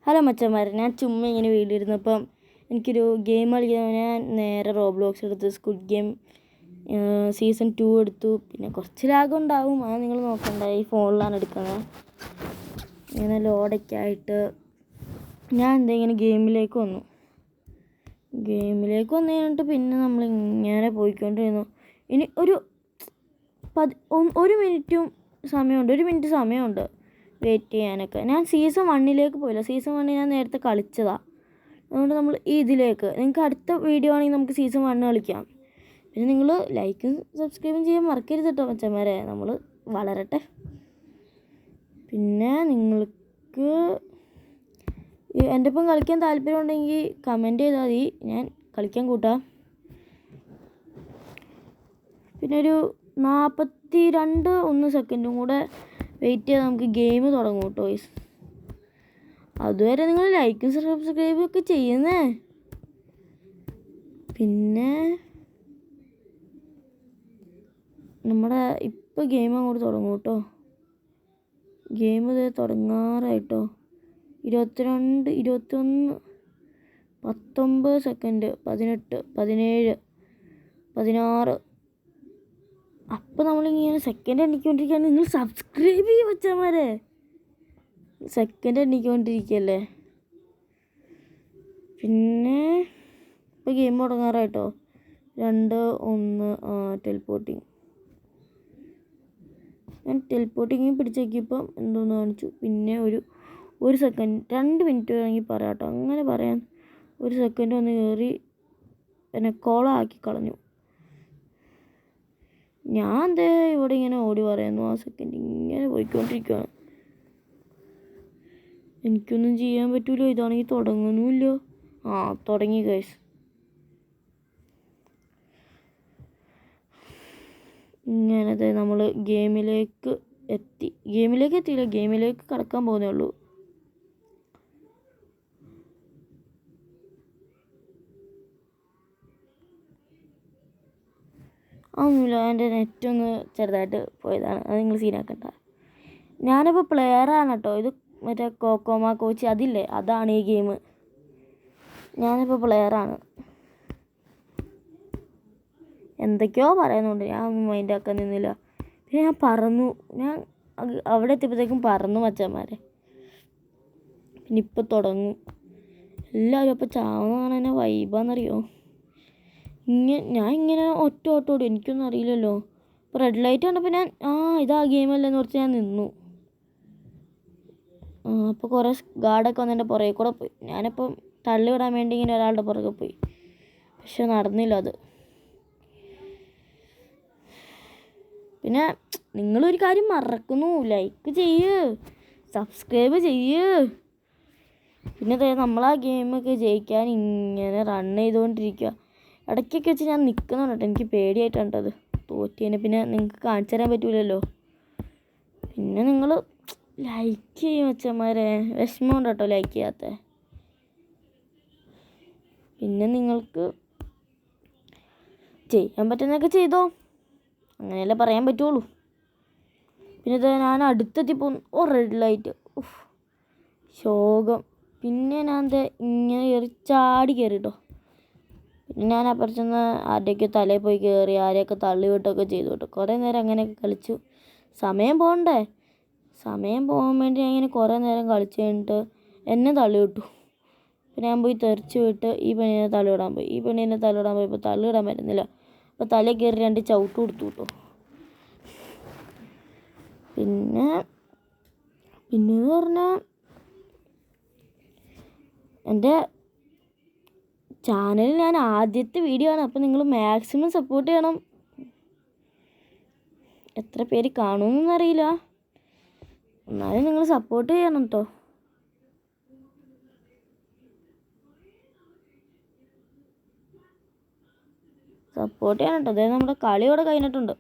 Hello മച്ചന്മാരെ, ഞാൻ ചുമ്മാ ഇങ്ങനെ വീട്ടിലിരുന്നപ്പം എനിക്കൊരു ഗെയിം കളിക്കാൻ ഞാൻ നേരെ റോബ്ലോക്സ് എടുത്ത് സ്ക്വിഡ് ഗെയിം സീസൺ 2 എടുത്തു. പിന്നെ കുറച്ച് ലാഗ് ഉണ്ടാവും, അത് നിങ്ങൾ നോക്കണ്ട, ഈ ഫോണിലാണ് എടുക്കുന്നത്. ഇങ്ങനെ ലോഡൊക്കെ ആയിട്ട് ഞാൻ ഇങ്ങനെ ഗെയിമിലേക്ക് വന്നു കഴിഞ്ഞിട്ട് പിന്നെ നമ്മളിങ്ങനെ പോയിക്കൊണ്ടിരുന്നു. ഇനി ഒരു മിനിറ്റ് സമയമുണ്ട് വെയിറ്റ് ചെയ്യാനൊക്കെ. ഞാൻ സീസൺ 1 പോയില്ല. സീസൺ 1 ഞാൻ നേരത്തെ കളിച്ചതാണ്. അതുകൊണ്ട് നമ്മൾ ഇതിലേക്ക്, നിങ്ങൾക്ക് അടുത്ത വീഡിയോ ആണെങ്കിൽ നമുക്ക് സീസൺ 1 കളിക്കാം. പിന്നെ നിങ്ങൾ ലൈക്കും സബ്സ്ക്രൈബും ചെയ്യാൻ മറക്കരുത് കേട്ടോ മച്ചന്മാരെ, നമ്മൾ വളരട്ടെ. പിന്നെ നിങ്ങൾക്ക് എൻ്റെ ഒപ്പം കളിക്കാൻ താല്പര്യം ഉണ്ടെങ്കിൽ കമൻറ്റ് ചെയ്താൽ മതി, ഞാൻ കളിക്കാൻ കൂട്ടാം. പിന്നെ ഒരു 42 സെക്കൻഡും കൂടെ വെയിറ്റ് ചെയ്താൽ നമുക്ക് ഗെയിം തുടങ്ങും കേട്ടോ. അതുവരെ നിങ്ങൾ ലൈക്കും സബ്സ്ക്രൈബും ഒക്കെ ചെയ്യുന്നേ. പിന്നെ നമ്മുടെ ഇപ്പോൾ ഗെയിം അങ്ങോട്ട് തുടങ്ങും കേട്ടോ. ഗെയിം ഇത് തുടങ്ങാറായിട്ടോ. 22, 21, 19 സെക്കൻഡ്, 18, 17, 16. അപ്പോൾ നമ്മളിങ്ങനെ സെക്കൻഡ് എണ്ണിക്കൊണ്ടിരിക്കുകയാണ്. നിങ്ങൾ സബ്സ്ക്രൈബ് ചെയ്യും മച്ചന്മാരെ, സെക്കൻഡ് എണ്ണിക്കൊണ്ടിരിക്കുകയല്ലേ. പിന്നെ ഇപ്പോൾ ഗെയിം തുടങ്ങാറായിട്ടോ. 2, 1 ടെലിപ്പോർട്ടിങ്. ഞാൻ ടെലിപ്പോർട്ടിങ് പിടിച്ചേക്കിയപ്പം എന്തോന്ന് കാണിച്ചു. പിന്നെ ഒരു സെക്കൻഡ്, 2 മിനിറ്റ് വേണമെങ്കിൽ പറയാം കേട്ടോ. അങ്ങനെ പറയാൻ 1 സെക്കൻഡ് വന്ന് കയറി എന്നെ കോളാക്കി കളഞ്ഞു. ഞാൻ ഇവിടെ ഇങ്ങനെ ഓടി പറയുന്നു, ആ സെക്കൻഡ് ഇങ്ങനെ പോയിക്കൊണ്ടിരിക്കുകയാണ്. എനിക്കൊന്നും ചെയ്യാൻ പറ്റൂലോ. ഇതാണെങ്കിൽ തുടങ്ങുന്നുമില്ലോ. തുടങ്ങി ഗൈസ്. ഇങ്ങനത്തെ നമ്മൾ ഗെയിമിലേക്ക് എത്തിയില്ല, ഗെയിമിലേക്ക് കടക്കാൻ പോകുന്നേ ഉള്ളൂ. ഒന്നുമില്ല, എൻ്റെ നെറ്റൊന്ന് ചെറുതായിട്ട് പോയതാണ്, അത് നിങ്ങൾ സീനാക്കണ്ട. ഞാനിപ്പോൾ പ്ലെയറാണ് കേട്ടോ. ഇത് മറ്റേ കോക്കോമ കോച്ച് അതില്ലേ, അതാണ് ഈ ഗെയിം. ഞാനിപ്പോൾ പ്ലെയറാണ്. എന്തൊക്കെയോ പറയുന്നുണ്ട്, ഞാൻ ഒന്നും മൈൻഡ് ആക്കാൻ നിന്നില്ല. പിന്നെ ഞാൻ അവിടെ എത്തിയപ്പോഴത്തേക്കും പറന്നു മച്ചന്മാരെ. പിന്നെ ഇപ്പോൾ തുടങ്ങും. എല്ലാവരും അപ്പോൾ ചാവുന്നതാണ് എന്നെ വൈബാന്നറിയോ. ഞാൻ ഇങ്ങനെ ഒറ്റ ഓട്ടോടും, എനിക്കൊന്നും അറിയില്ലല്ലോ. ഇപ്പോൾ റെഡ് ലൈറ്റ് കണ്ടപ്പോൾ ഞാൻ ഇതാ ഗെയിമല്ലെന്ന് ഓർത്ത് ഞാൻ നിന്നു. അപ്പോൾ കുറേ ഗാർഡൊക്കെ വന്ന് എൻ്റെ പുറകെ കൂടെ പോയി. ഞാനിപ്പം തള്ളിവിടാൻ വേണ്ടി ഇങ്ങനെ ഒരാളുടെ പുറകെ പോയി, പക്ഷെ നടന്നില്ല അത്. പിന്നെ നിങ്ങളൊരു കാര്യം മറക്കുന്നു, ലൈക്ക് ചെയ്യ്, സബ്സ്ക്രൈബ് ചെയ്യ്. പിന്നെ നമ്മൾ ആ ഗെയിമൊക്കെ ജയിക്കാൻ ഇങ്ങനെ റൺ ചെയ്തുകൊണ്ടിരിക്കുക. ഇടയ്ക്കൊക്കെ വെച്ച് ഞാൻ നിൽക്കുന്നുണ്ട് കേട്ടോ, എനിക്ക് പേടിയായിട്ടുണ്ട് അത് തോറ്റിയതിന്. പിന്നെ നിങ്ങൾക്ക് കാണിച്ചു തരാൻ പറ്റൂലല്ലോ. പിന്നെ നിങ്ങൾ ലൈക്ക് ചെയ്യും മച്ചന്മാരെ, വിഷമമുണ്ട് കേട്ടോ ലൈക്ക് ചെയ്യാത്ത. പിന്നെ നിങ്ങൾക്ക് ചെയ്യാൻ പറ്റുന്നതൊക്കെ ചെയ്തോ, അങ്ങനെയല്ലേ പറയാൻ പറ്റുള്ളൂ. പിന്നെ ഞാൻ അടുത്തെത്തിപ്പോൾ റെഡ് ലൈറ്റ്, ശോകം. പിന്നെ ഞാൻ ഇങ്ങനെ ചാടി കയറി കേട്ടോ. പിന്നെ ഞാൻ അപ്പുറത്തുനിന്ന് ആരുടെയൊക്കെ തലയിൽ പോയി കയറി, ആരെയൊക്കെ തള്ളി വിട്ടൊക്കെ ചെയ്തു കേട്ടോ. കുറേ നേരം അങ്ങനെയൊക്കെ കളിച്ചു. സമയം പോകാൻ വേണ്ടി ഞാൻ ഇങ്ങനെ കുറേ നേരം കളിച്ച് കഴിഞ്ഞിട്ട് എന്നെ തള്ളി വിട്ടു. പിന്നെ ഞാൻ പോയി തെറിച്ച് വിട്ട് ഈ പെണ്ണിനെ തള്ളിവിടാൻ പോയപ്പോൾ തള്ളിവിടാൻ പറ്റുന്നില്ല. അപ്പോൾ തലയിൽ കയറി 2 ചവിട്ട് കൊടുത്തു കേട്ടോ. പിന്നെന്ന് പറഞ്ഞാൽ എൻ്റെ ചാനലിൽ ഞാൻ ആദ്യത്തെ വീഡിയോ ആണ്, അപ്പോൾ നിങ്ങൾ മാക്സിമം സപ്പോർട്ട് ചെയ്യണം. എത്ര പേര് കാണുമെന്നൊന്നും അറിയില്ല, എന്നാലും നിങ്ങൾ സപ്പോർട്ട് ചെയ്യണം കേട്ടോ. അതായത് നമ്മുടെ കളി ഇവിടെ കഴിഞ്ഞിട്ടുണ്ട്.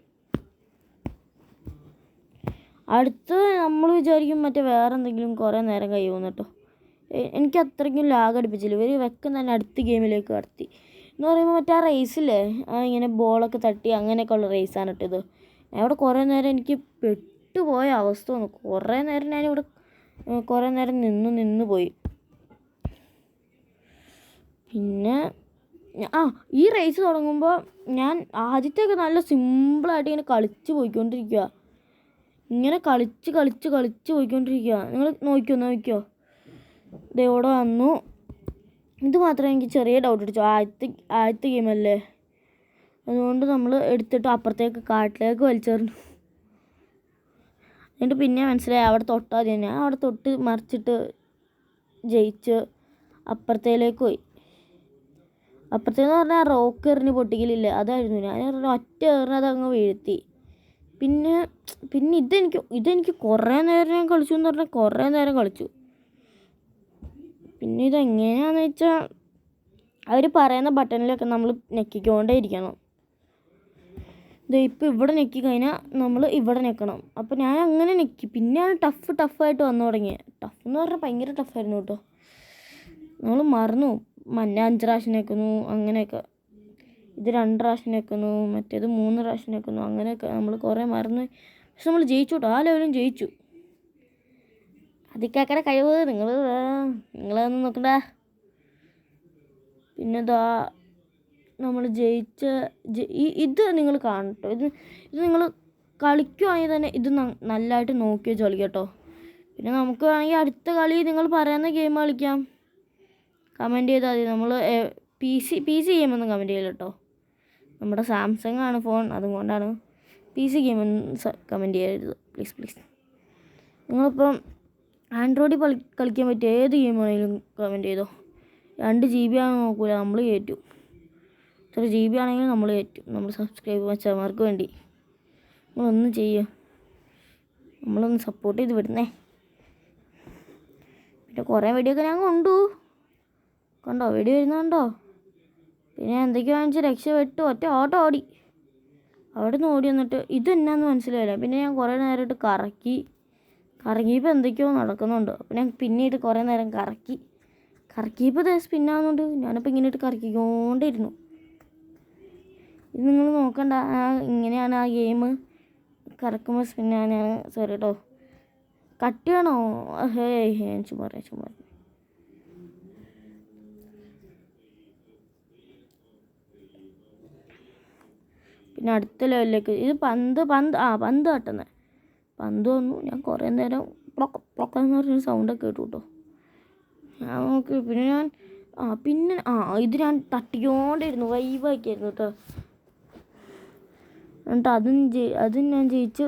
അടുത്ത് നമ്മൾ വിചാരിക്കും മറ്റേ വേറെ എന്തെങ്കിലും കുറേ നേരം കഴിയുമെന്ന് കേട്ടോ. എനിക്ക് അത്രയ്ക്കും ലാഗ് അടുപ്പിച്ചില്ല. ഇവർ വെക്കം തന്നെ അടുത്ത ഗെയിമിലേക്ക് കടത്തി എന്ന് പറയുമ്പോൾ മറ്റേ ആ റേസില്ലേ, ഇങ്ങനെ ബോളൊക്കെ തട്ടി അങ്ങനെയൊക്കെ ഉള്ള റേസാണ് കേട്ടോ ഇത്. ഞാൻ ഇവിടെ കുറേ നേരം എനിക്ക് പെട്ടുപോയ അവസ്ഥ വന്നു. കുറേ നേരം ഞാനിവിടെ നിന്ന് പോയി. പിന്നെ ഈ റേസ് തുടങ്ങുമ്പോൾ ഞാൻ ആദ്യത്തെയൊക്കെ നല്ല സിമ്പിളായിട്ട് ഇങ്ങനെ കളിച്ച് പോയിക്കൊണ്ടിരിക്കുക. ഇങ്ങനെ കളിച്ച് പോയിക്കൊണ്ടിരിക്കുക. നിങ്ങൾ നോക്കിയോ ഇതെവിടെ വന്നു. ഇത് മാത്രമേ എനിക്ക് ചെറിയ ഡൗട്ട് അടിച്ചു. ആദ്യത്തെ ഗെയിമല്ലേ, അതുകൊണ്ട് നമ്മൾ എടുത്തിട്ട് അപ്പുറത്തേക്ക് കാട്ടിലേക്ക് വലിച്ചെറിഞ്ഞു. എന്നിട്ട് പിന്നെ മനസ്സിലായി അവിടെ തൊട്ടാൽ തന്നെ. അവിടെ തൊട്ട് മറിച്ചിട്ട് ജയിച്ച് അപ്പുറത്തേലേക്ക് പോയി. അപ്പുറത്തേന്ന് പറഞ്ഞാൽ റോക്ക് എറിഞ്ഞ് പൊട്ടിക്കലില്ല, അതായിരുന്നു. ഞാൻ ഒറ്റ എറിഞ്ഞ് അതങ്ങ് വീഴ്ത്തി. പിന്നെ ഇതെനിക്ക് കുറേ നേരം ഞാൻ കളിച്ചു എന്ന് പറഞ്ഞാൽ കുറേ നേരം കളിച്ചു. പിന്നെ ഇതെങ്ങനെയാണെന്ന് വെച്ചാൽ അവർ പറയുന്ന ബട്ടണിലൊക്കെ നമ്മൾ ഞെക്കിക്കൊണ്ടേ ഇരിക്കണം. ഇപ്പോൾ ഇവിടെ ഞെക്കി കഴിഞ്ഞാൽ നമ്മൾ ഇവിടെ ഞെക്കണം. അപ്പോൾ ഞാൻ അങ്ങനെ ഞെക്കി. പിന്നെയാണ് ടഫായിട്ട് വന്നു തുടങ്ങിയത്. ടഫ് എന്ന് പറഞ്ഞാൽ ഭയങ്കര ടഫായിരുന്നു കേട്ടോ. നമ്മൾ മറന്നു. 5 പ്രാവശ്യം ഞെക്കുന്നു, അങ്ങനെയൊക്കെ. ഇത് 2 പ്രാവശ്യം ഞെക്കുന്നു, മറ്റേത് 3 പ്രാവശ്യം ഞെക്കുന്നു, അങ്ങനെയൊക്കെ നമ്മൾ കുറേ മറന്നു. പക്ഷെ നമ്മൾ ജയിച്ചു കേട്ടോ. ആ ലെവലും ജയിച്ചു. അതിക്കാക്കടെ കഴിവ് നിങ്ങളതൊന്നും നോക്കണ്ട. പിന്നെ നമ്മൾ ജയിച്ച ഇത് നിങ്ങൾ കാണട്ടോ. ഇത് നിങ്ങൾ കളിക്കുവാണെങ്കിൽ തന്നെ ഇത് നല്ലതായിട്ട് നോക്കി വെച്ച് കളിക്കട്ടോ. പിന്നെ നമുക്ക് വേണമെങ്കിൽ അടുത്ത കളി നിങ്ങൾ പറയുന്ന ഗെയിം കളിക്കാം. കമൻറ്റ് ചെയ്താൽ മതി. നമ്മൾ പി സി ഗെയിമൊന്നും കമൻറ്റ് ചെയ്യില്ല കേട്ടോ. നമ്മുടെ സാംസങ് ആണ് ഫോൺ, അതുകൊണ്ടാണ്. PC ഗെയിമൊന്നും കമൻറ്റ് ചെയ്യരുത് പ്ലീസ്. നിങ്ങളിപ്പം ആൻഡ്രോയിഡിൽ കളിക്കാൻ പറ്റിയ ഏത് ഗെയിം ആണെങ്കിലും കമൻറ്റ് ചെയ്തോ. 2 GB ആണെന്ന് നോക്കൂല, നമ്മൾ കയറ്റും. ഇത്ര GB ആണെങ്കിലും നമ്മൾ കയറ്റും. നമ്മൾ സബ്സ്ക്രൈബ് മച്ചന്മാർക്ക് വേണ്ടി നമ്മളൊന്നും ചെയ്യുക. നമ്മളൊന്ന് സപ്പോർട്ട് ചെയ്ത് വിടുന്നേ. പിന്നെ കുറേ വീഡിയോ ഒക്കെ ഞാൻ കണ്ടോ വീഡിയോ വരുന്നുണ്ടോ. പിന്നെ എന്തൊക്കെയോ വാങ്ങിച്ച് രക്ഷപ്പെട്ടു. ഒറ്റ ഓട്ടം ഓടി. അവിടെ നിന്ന് ഓടി വന്നിട്ട് ഇതെന്നാന്ന് മനസ്സിലായില്ല. പിന്നെ ഞാൻ കുറേ നേരമായിട്ട് കറങ്ങിയപ്പോൾ എന്തൊക്കെയോ നടക്കുന്നുണ്ട്. അപ്പോൾ ഞാൻ പിന്നീട് കുറേ നേരം കറക്കിയപ്പോൾ സ്പിന്നാകുന്നുണ്ട്. ഞാനപ്പോൾ ഇങ്ങനെ ഇട്ട് കറക്കിക്കൊണ്ടിരുന്നു. ഇത് നിങ്ങൾ നോക്കണ്ട, ഇങ്ങനെയാണ് ആ ഗെയിം. കറക്കുമ്പോൾ സ്പിന്നാണ്. സോറി കേട്ടോ. കട്ട് ചെയ്യണോ? ഞാൻ ചുമ്മാ. പിന്നെ അടുത്ത ലെവലിലേക്ക് ഇത് പന്ത് തട്ടുന്നത്. പന്ത് വന്നു. ഞാൻ കുറേ നേരം പൊക്കെന്ന് പറഞ്ഞൊരു സൗണ്ടൊക്കെ കേട്ടു കേട്ടോ. ഞാൻ നോക്കി. പിന്നെ ഇത് ഞാൻ തട്ടിക്കൊണ്ടിരുന്നു. വൈബാക്കിയായിരുന്നു കേട്ടോ. എന്നിട്ട് അതും ഞാൻ ജയിച്ചു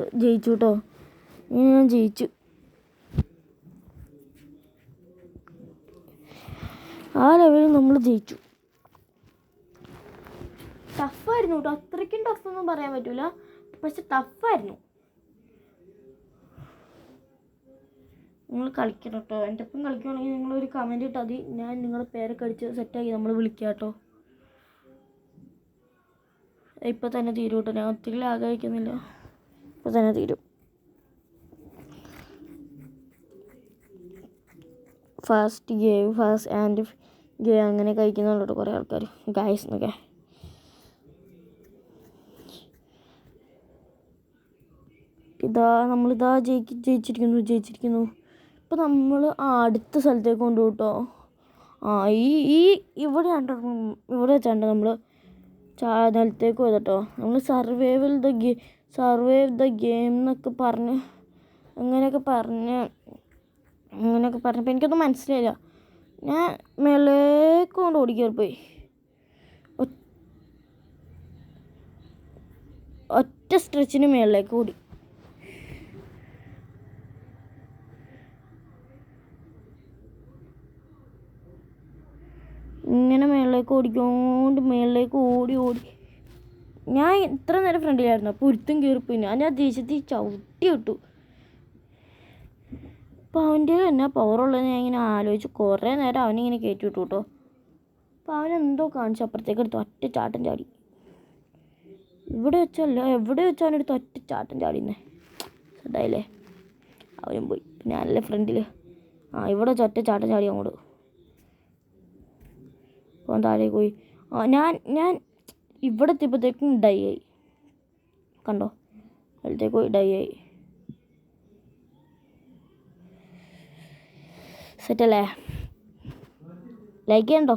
കേട്ടോ. ഞാൻ ജയിച്ചു. ആ ലെവലിൽ നമ്മൾ ജയിച്ചു. ടഫായിരുന്നു കേട്ടോ. അത്രയ്ക്കും ടഫൊന്നും പറയാൻ പറ്റില്ല, പക്ഷെ ടഫായിരുന്നു. നിങ്ങൾ കളിക്കണം കേട്ടോ. എൻ്റെ ഒപ്പം കളിക്കുകയാണെങ്കിൽ നിങ്ങളൊരു കമൻറ്റ് ഇട്ടാൽ മതി. ഞാൻ നിങ്ങളുടെ പേരൊക്കെ അടിച്ച് സെറ്റാക്കി നമ്മൾ വിളിക്കാം കേട്ടോ. ഇപ്പം തന്നെ തീരും കേട്ടോ. ഞാൻ ഒത്തിരി ആഗ്രഹിക്കുന്നില്ല. ഇപ്പം തന്നെ തീരും. ഫാസ്റ്റ് ആൻഡ് ഗെയിം അങ്ങനെ കഴിക്കുന്നുണ്ട് കേട്ടോ കുറേ ആൾക്കാർ. ഗായ്സ് എന്നൊക്കെ. നമ്മളിതാ ജയിച്ചിരിക്കുന്നു. ഇപ്പോൾ നമ്മൾ അടുത്ത സ്ഥലത്തേക്ക് കൊണ്ടുപോകും കേട്ടോ. ഇവിടെ വെച്ചാണ്ട് നമ്മൾ നിലത്തേക്ക് പോയത് കേട്ടോ. നമ്മൾ സർവൈവ് ദ ഗെയിം എന്നൊക്കെ പറഞ്ഞ് അങ്ങനെയൊക്കെ പറഞ്ഞപ്പോൾ എനിക്കൊന്നും മനസ്സിലായില്ല. ഞാൻ മേലേക്ക് കൊണ്ട് ഓടിക്കയറിപ്പോയി. ഒറ്റ സ്ട്രെച്ചിന് മേളിലേക്ക് ഓടി. ഇങ്ങനെ മേളിലേക്ക് ഓടി. ഞാൻ ഇത്ര നേരം ഫ്രണ്ടിലായിരുന്നു. അപ്പോൾ ഒരുത്തും കയറിപ്പോയി. ഞാൻ ദേശത്ത് ചവിട്ടി വിട്ടു. അപ്പോൾ അവൻ്റെ എന്നാ പവറുള്ളത് ഞാൻ ഇങ്ങനെ ആലോചിച്ച് കുറേ നേരം അവനിങ്ങനെ കയറ്റി വിട്ടു കേട്ടോ. അപ്പോൾ അവനെന്തോ കാണിച്ചു അപ്പുറത്തേക്ക് എടുത്ത് ഒറ്റ ചാട്ടം ചാടി. എവിടെ വെച്ചാൽ അവനെടുത്ത് ഒറ്റ ചാട്ടം ചാടിന്നേ. ശ്രദ്ധായില്ലേ? അവനും പോയി. പിന്നെ നല്ല ഫ്രണ്ടിൽ ഇവിടെ വെച്ച് ഒറ്റ ചാട്ടം ചാടി അങ്ങോട്ട്. അപ്പോൾ താഴേക്ക് പോയി. ഞാൻ ഇവിടെ എത്തിയപ്പോഴത്തേക്കും ഡൈ ആയി. കണ്ടോ? അതിലേക്ക് പോയി ഡൈ ആയി. സെറ്റല്ലേ? ലൈക്ക് ചെയ്യണ്ടോ?